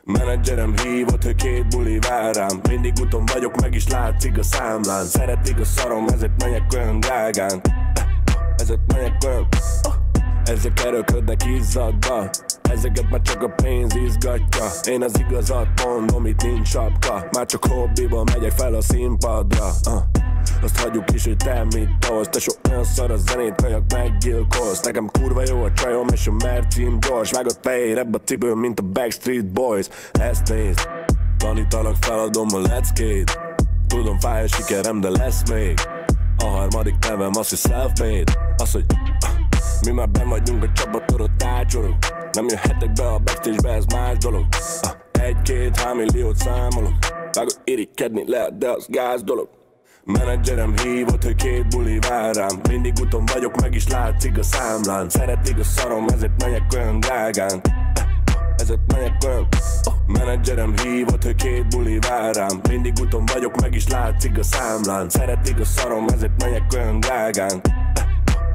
Menedzserem hívott, hogy 2 buli vár rám. Mindig úton vagyok, meg is látszik a számlán. Szeretik a szarom, ezért megyek olyan drágán. Ezért megyek olyan. Ezek erőködnek izzadva. Ezeket már csak a pénz izgatja. Én az igazat mondom, itt nincs sapka. Már csak hobbiból megyek fel a színpadra. Azt hagyjuk is, hogy te mit tolsz. Te sok olyan szar a zenét, kajak meggyilkolsz. Nekem kurva jó a csajom és a mercim gyors. Vágott fejérebb a cipőm, mint a Backstreet Boys. Ezt nézd, tanítalak, feladom a leckét. Tudom, fáj a sikerem, de lesz még. A harmadik nevem az, hogy self-made. Az, hogy mi már benn vagyunk a csapaton, ott ácsorog. Nem jöhetek be a backstage-be, ez más dolog. 1-2-3 milliót számolok. Vágod irigykedni lehet, de az gáz dolog. Menedzserem hívott, hogy 2 buli vár rám. Mindig úton vagyok, meg is látszik a számlán. Szeretik a szarom, ezért megyek olyan drágán. Ezért megyek olyan. Menedzserem hívott, hogy 2 buli vár rám. Mindig úton vagyok, meg is látszik a számlán. Szeretik a szarom, ezért megyek olyan drágán.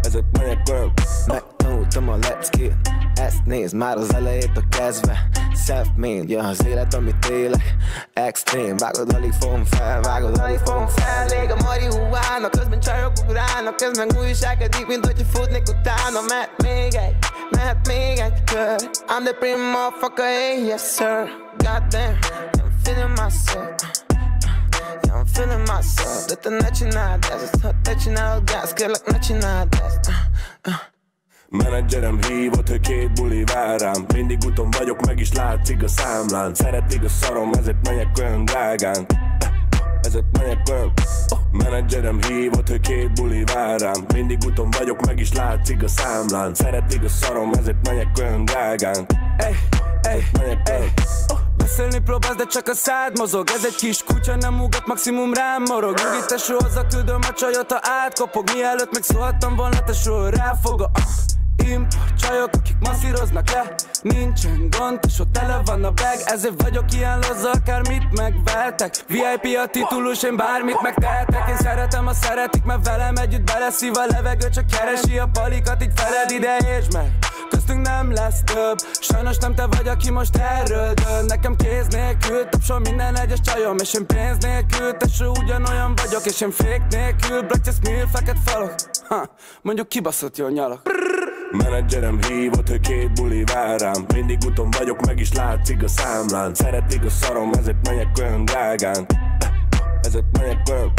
Ezért megyek olyan. Megtanultam a leckét. Ezt nézd már az elejétől kezdve. Self-made, ja az élet, amit élek. Extrém, vágod, alig fogom fel, vágod, alig fogom fel. Lég a marihuána, közben csajok ugrálnak. Ez meg újságodik, mint hogyha futnék utána. Mehet még egy kör. I'm the prime motherfucker, hey, yes sir. Goddamn, I'm feeling myself. Yeah, I'm feeling myself. De te ne csináld ezt, ha te csinálod gáz, kérlek ne csináld ezt. Menedzserem hívott, hogy 2 buli vár rám. Mindig úton vagyok, meg is látszik a számlán. Szeretik a szarom, ezért megyek olyan drágán. Ezért megyek olyan. Menedzserem hívott, hogy 2 buli vár rám. Mindig úton vagyok, meg is látszik a számlán. Szeretik a szarom, ezért megyek olyan drágán. Megyek olyan. Beszélni próbálsz, de csak a szád mozog. Ez egy kis kutya, nem ugat, maximum rám morog. Nyugi tesó, hazaküldöm a csajot, ha átkopog. Mielőtt még szólhattam volna, tesó, ráfog a import csajok, akik masszíroznak le. Nincsen gond, tesó, tele van a bag. Ezért vagyok ilyen laza, akármit megveltek. VIP a titulus, én bármit megtehetek. Én szeretem, ha szeretik, mert velem együtt beleszív a levegő. Csak keresi a palikat, így feled ide, értsd meg. Köztünk nem lesz több. Sajnos nem te vagy, aki most erről dönt. Nekem kéz nélkül tapsol minden egyes csajom. És én pénz nélkül, tesó, ugyanolyan vagyok. És én fake nélkül, bratya smil, feket falok. Mondjuk kibaszott jól nyalok. Menedzserem hívott, hogy 2 buli vár rám. Mindig úton vagyok, meg is látszik a számlán. Szeretik a szarom, ezért megyek olyan drágán. Ezért megyek olyan.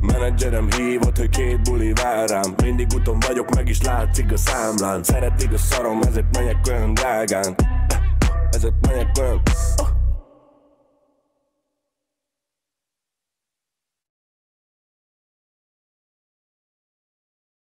Menedzserem hívott, hogy 2 buli vár rám. Mindig úton vagyok, meg is látszik a számlán. Szeretik a szarom, ezért megyek olyan drágán. Ezért megyek olyan.